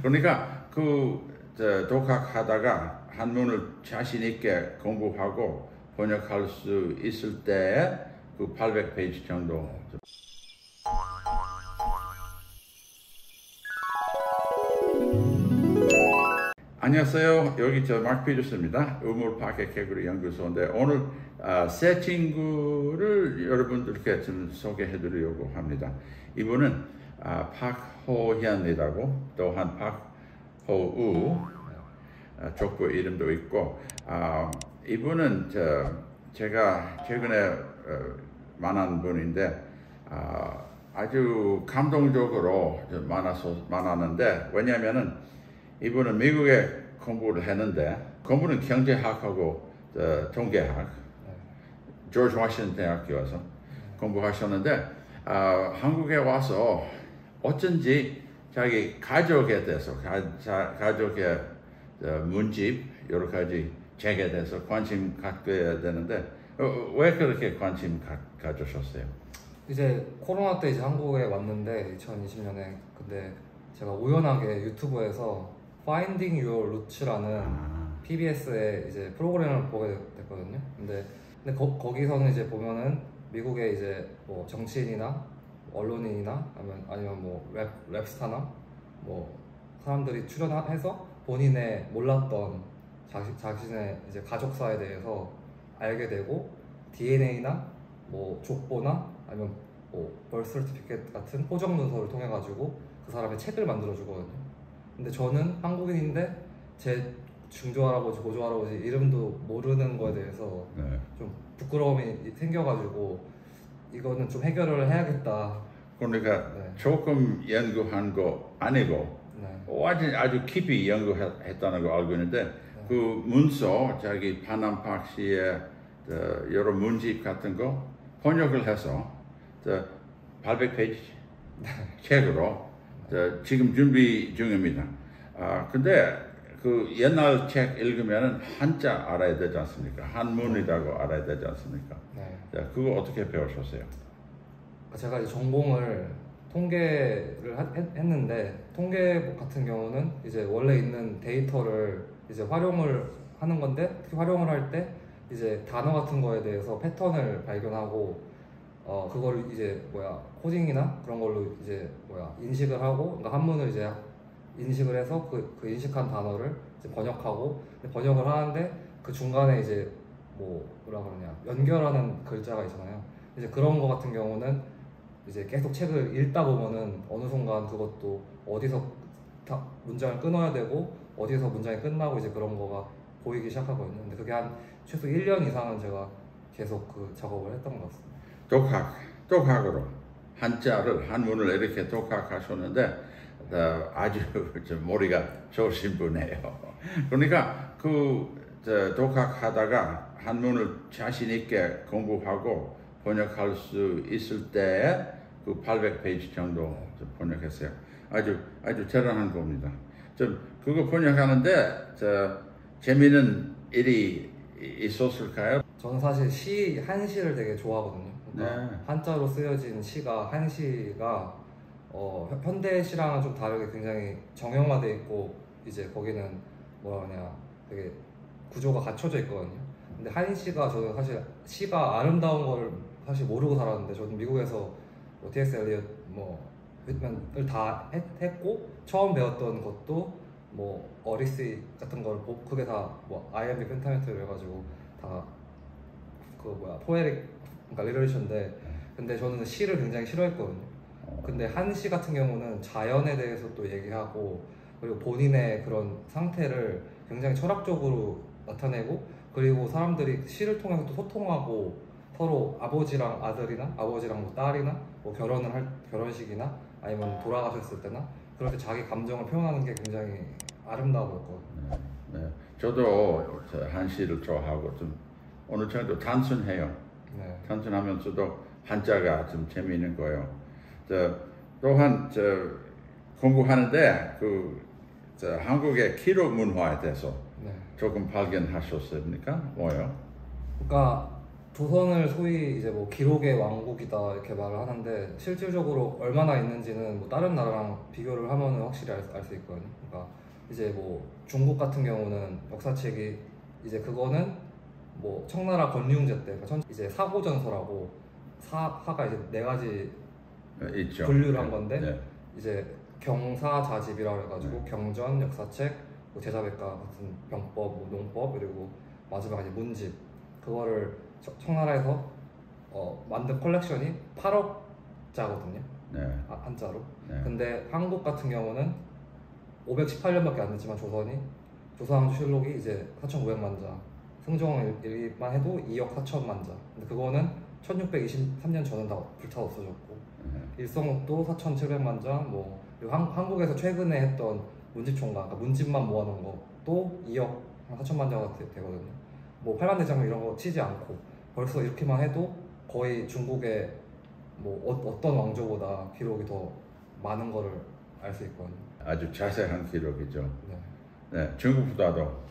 그러니까 독학하다가 한문을 자신 있게 공부하고 번역할 수 있을 때 그 800페이지 정도. 안녕하세요. 여기 마크 피터스입니다. 우물파괴 개구리 연구소인데 오늘 새 친구를 여러분들께 좀 소개해 드리려고 합니다. 이분은 박호현이라고, 또한 박호우 족보 이름도 있고, 이분은 제가 최근에 만난 분인데 아주 감동적으로 만났는데, 왜냐하면은 이분은 미국에 공부를 했는데, 공부는 경제학하고 통계학, 조지 워싱턴 대학교에서 공부하셨는데, 한국에 와서 어쩐지 자기 가족에 대해서, 가족의 문집, 여러 가지 책에 대해서 관심 갖게 되는데, 왜 그렇게 관심 가지셨어요? 이제 코로나 때 이제 한국에 왔는데 2020년에, 근데 제가 우연하게 유튜브에서 Finding Your Roots라는 PBS의 이제 프로그램을 보게 됐거든요. 근데 거기서는 이제 보면은 미국의 이제 뭐 정치인이나 언론인이나 아니면 뭐 랩스타나 뭐 사람들이 출연해서 본인의 몰랐던 자신의 이제 가족사에 대해서 알게 되고, DNA나 뭐 족보나 아니면 뭐 birth certificate 같은 호적 문서를 통해 가지고 그 사람의 책을 만들어 주거든요. 근데 저는 한국인인데 제 증조할아버지, 고조할아버지 이름도 모르는 거에 대해서 좀 부끄러움이 생겨가지고 이거는 좀 해결을 해야겠다. 그러니까 조금 연구한 거 아니고 아주 깊이 연구했다는 거 알고 있는데, 그 문서, 자기 파남팍 씨의 여러 문집 같은 거 번역을 해서 800페이지 책으로 지금 준비 중입니다. 근데 그 옛날 책 읽으면 한자 알아야 되지 않습니까? 한문이라고 알아야 되지 않습니까? 그거 어떻게 배우셨어요? 제가 이제 전공을 통계를 했는데, 통계 같은 경우는 이제 원래 있는 데이터를 이제 활용을 하는 건데, 특히 활용을 할 때 이제 단어 같은 거에 대해서 패턴을 발견하고, 그거를 이제 코딩이나 그런 걸로 이제 인식을 하고, 그러니까 한문을 이제 인식을 해서 그 인식한 단어를 이제 번역하고, 번역을 하는데 그 중간에 이제 뭐라 그러냐, 연결하는 글자가 있잖아요. 이제 그런 거 같은 경우는 이제 계속 책을 읽다 보면은 어느 순간 그것도 어디서 문장을 끊어야 되고 어디서 문장이 끝나고 이제 그런 거가 보이기 시작하거든요. 근데 그게 한 최소 1년 이상은 제가 계속 그 작업을 했던 것 같습니다. 독학으로 한문을 이렇게 독학하셨는데 아주 좀 머리가 좋으신 분이에요. 그러니까 독학하다가 한문을 자신 있게 공부하고 번역할 수 있을 때 그 800페이지 정도 번역했어요. 아주 대단한 겁니다. 그거 번역하는데 재미있는 일이 있었을까요? 저는 사실 한시를 되게 좋아하거든요. 그러니까 한자로 쓰여진 시가, 한시가 현대시랑은 좀 다르게 굉장히 정형화돼 있고, 이제 거기는 되게 구조가 갖춰져 있거든요. 근데 한시가, 저는 사실 시가 아름다운 걸 사실 모르고 살았는데, 저는 미국에서 T.S. 엘리엇 휘트맨을 다 했고, 처음 배웠던 것도 어리시 같은 걸 그게 다 IMB 펜타메트를 해가지고 다 포에릭, 그러니까 리터레이처인데, 근데 저는 시를 굉장히 싫어했거든요. 근데 한시 같은 경우는 자연에 대해서 또 얘기하고, 그리고 본인의 그런 상태를 굉장히 철학적으로 나타내고, 그리고 사람들이 시를 통해서 또 소통하고, 서로 아버지랑 아들이나 아버지랑 딸이나 결혼식이나 아니면 돌아가셨을 때나 그렇게 자기 감정을 표현하는 게 굉장히 아름다워 보였거든요. 저도 한시를 좋아하고 좀 어느 정도 단순해요. 단순하면서도 한자가 좀 재미있는 거예요. 또한 공부하는데 한국의 기록 문화에 대해서 조금 발견하셨습니까? 뭐요? 그러니까 조선을 소위 이제 뭐 기록의 왕국이다 이렇게 말을 하는데 실질적으로 얼마나 있는지는 뭐 다른 나라랑 비교를 하면은 확실히 알 수 있거든요. 그러니까 이제 뭐 중국 같은 경우는 역사책이 이제 그거는 뭐 청나라 건륜제 때 그러니까 이제 사고전서라고 사가 이제 4가지 있죠. 분류를 한 건데 네. 이제 경사자집이라고 해가지고 경전, 역사책, 뭐 제자백과 같은 병법, 뭐 농법 그리고 마지막에 이제 문집 그거를 청나라에서 만든 컬렉션이 8억자거든요. 네. 한자로. 네. 근데 한국 같은 경우는 518년밖에 안 됐지만 조선왕조실록이 이제 4,900만 자, 승종 일기만 해도 2억 4천만 자. 근데 그거는 1623년 전은 다 불타 없어졌고 일성록도 4,700만 자. 뭐 그리고 한국에서 최근에 했던 문집총각, 그러니까 문집만 모아놓은 것도 2억 4천만 자가 되거든요. 뭐 팔만대장경 이런 거 치지 않고 벌써 이렇게만 해도 거의 중국의 뭐 어떤 왕조보다 기록이 더 많은 거를 알 수 있거든요. 아주 자세한 기록이죠. 네. 네, 중국보다도.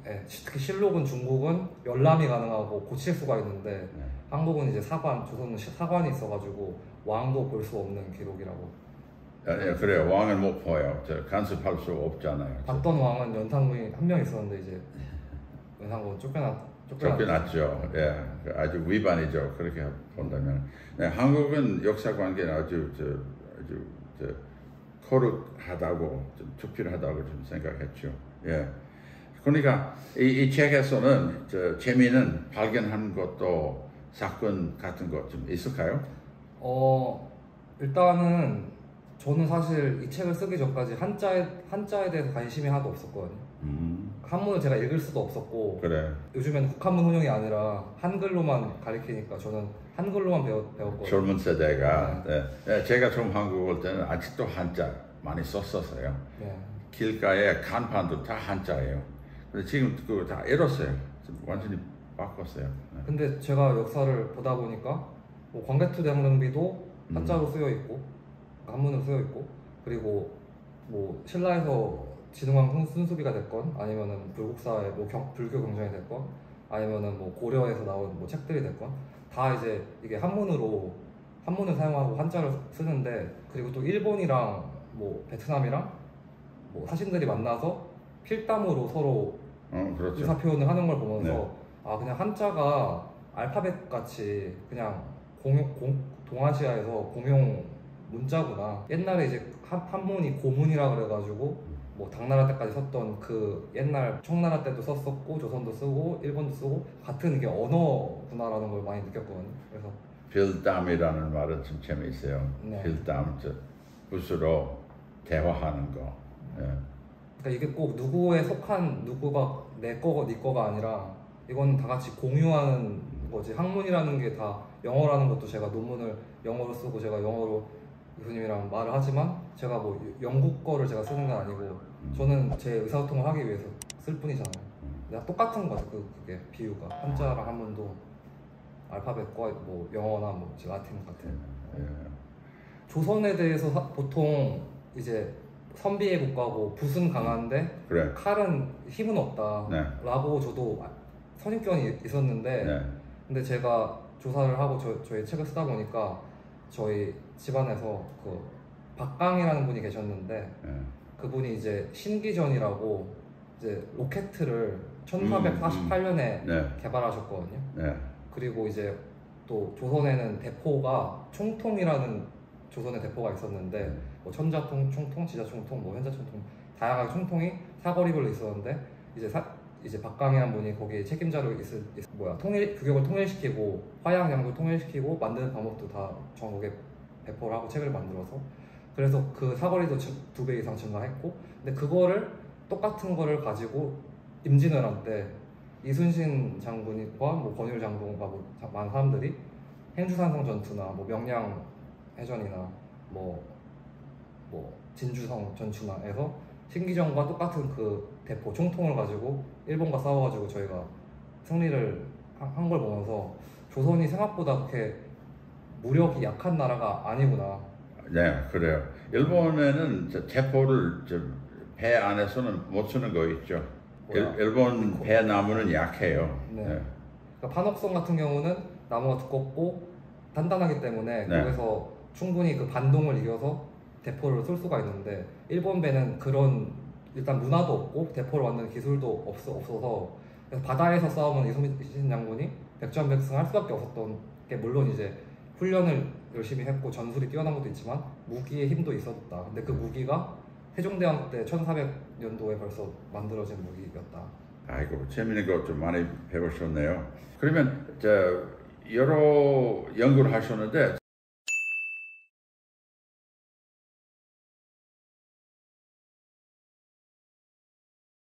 네, 특히 실록은 중국은 열람이 가능하고 고칠 수가 있는데 네. 한국은 이제 조선은 사관이 있어가지고 왕도 볼 수 없는 기록이라고. 네, 그래요. 왕은 못 봐요. 간섭할 수 없잖아요. 봤던 왕은 연산군이 한 명 있었는데 이제 연산군 쫓겨났죠. 예, 아주 위반이죠. 그렇게 본다면. 네, 한국은 역사 관계는 아주 거룩하다고, 좀 특별하다고 좀 생각했죠. 예. 그러니까 이 책에서는 재미있는 발견한 것도 사건 같은 것 좀 있을까요? 일단은 저는 사실 이 책을 쓰기 전까지 한자에 대해서 관심이 하나도 없었거든요. 한문을 제가 읽을 수도 없었고 그래. 요즘엔 국한문 혼용이 아니라 한글로만 가리키니까 저는 한글로만 배웠거든요. 젊은 세대가 네. 네, 제가 처음 한국 올 때는 아직도 한자 많이 썼었어요. 네. 길가에 간판도 다 한자예요. 근데 지금 그거 다 잃었어요. 완전히 바꿨어요. 네. 근데 제가 역사를 보다 보니까 뭐 광개토대왕릉비도 한자로 쓰여 있고 한문으로 쓰여 있고 그리고 뭐 신라에서 진흥왕 순수비가 됐건 아니면은 불국사의 뭐 불교 경전이 됐건 아니면은 뭐 고려에서 나온 뭐 책들이 됐건 다 이제 이게 한문을 사용하고 한자를 쓰는데 그리고 또 일본이랑 뭐 베트남이랑 뭐 사신들이 만나서 필담으로 서로 그렇죠. 의사 표현을 하는 걸 보면서 네. 아 그냥 한자가 알파벳 같이 그냥 동아시아에서 공용 문자구나. 옛날에 이제 한문이 고문이라 그래가지고 뭐 당나라 때까지 썼던 그 옛날 청나라 때도 썼었고 조선도 쓰고 일본도 쓰고 같은 이게 언어구나라는 걸 많이 느꼈거든요. 그래서 필담이라는 말은 좀 재미있어요. 네. 필담, 붓으로 대화하는 거. 예. 그러니까 이게 꼭 누구에 속한 누구가 내 거고 네 거가 아니라 이건 다 같이 공유하는 거지. 학문이라는 게 다 영어라는 것도 제가 논문을 영어로 쓰고 제가 영어로 교수님이랑 말을 하지만 제가 뭐 영국 거를 제가 쓰는 건 아니고 저는 제 의사소통을 하기 위해서 쓸 뿐이잖아요. 내가 똑같은 거 같아. 그게 비유가 한자랑 한문도 알파벳과 뭐 영어나 뭐 라틴 같은. 조선에 대해서 보통 이제 선비의 국가고 붓은 강한데 그래. 칼은 힘은 없다 네. 라고 저도 선입견이 있었는데 네. 근데 제가 조사를 하고 저희 책을 쓰다 보니까 저희 집안에서 그 박강이라는 분이 계셨는데 그분이 이제 신기전이라고 이제 로켓을 1448년에 네. 개발하셨거든요. 네. 그리고 이제 또 조선에는 대포가 총통이라는 조선의 대포가 있었는데 뭐 천자총, 총통, 지자총통, 뭐 현자총통 다양하게 총통이 사거리별로 있었는데 이제 박강이라는 분이 거기에 책임자로 규격을 통일시키고 화양양도 통일시키고 만드는 방법도 다 전국에 배포를 하고 책을 만들어서 그래서 그 사거리도 2배 이상 증가했고 근데 그거를 똑같은 거를 가지고 임진왜란 때 이순신 장군과 뭐 권율 장군과 뭐 많은 사람들이 행주산성 전투나 뭐 명량 해전이나 뭐 진주성 전투나 해서 신기전과 똑같은 그 대포 총통을 가지고 일본과 싸워가지고 저희가 승리를 한 걸 보면서 조선이 생각보다 그렇게 무력이 약한 나라가 아니구나. 네, 그래요. 일본에는 대포를 배 안에서는 못 쓰는 거 있죠. 일본 배 나무는 약해요. 네. 네. 그러니까 판옥성 같은 경우는 나무가 두껍고 단단하기 때문에 네. 거기서 충분히 그 반동을 이겨서 대포를 쏠 수가 있는데 일본 배는 그런 일단 문화도 없고 대포를 만드는 기술도 없어서 그래서 바다에서 싸우면 이순신 장군이 백전백승할 수밖에 없었던 게 물론 이제 훈련을 열심히 했고 전술이 뛰어난 것도 있지만 무기의 힘도 있었다. 근데 그 무기가 세종대왕 때 1400년도에 벌써 만들어진 무기였다. 아이고 재밌는 거 좀 많이 배우셨네요. 그러면 여러 연구를 하셨는데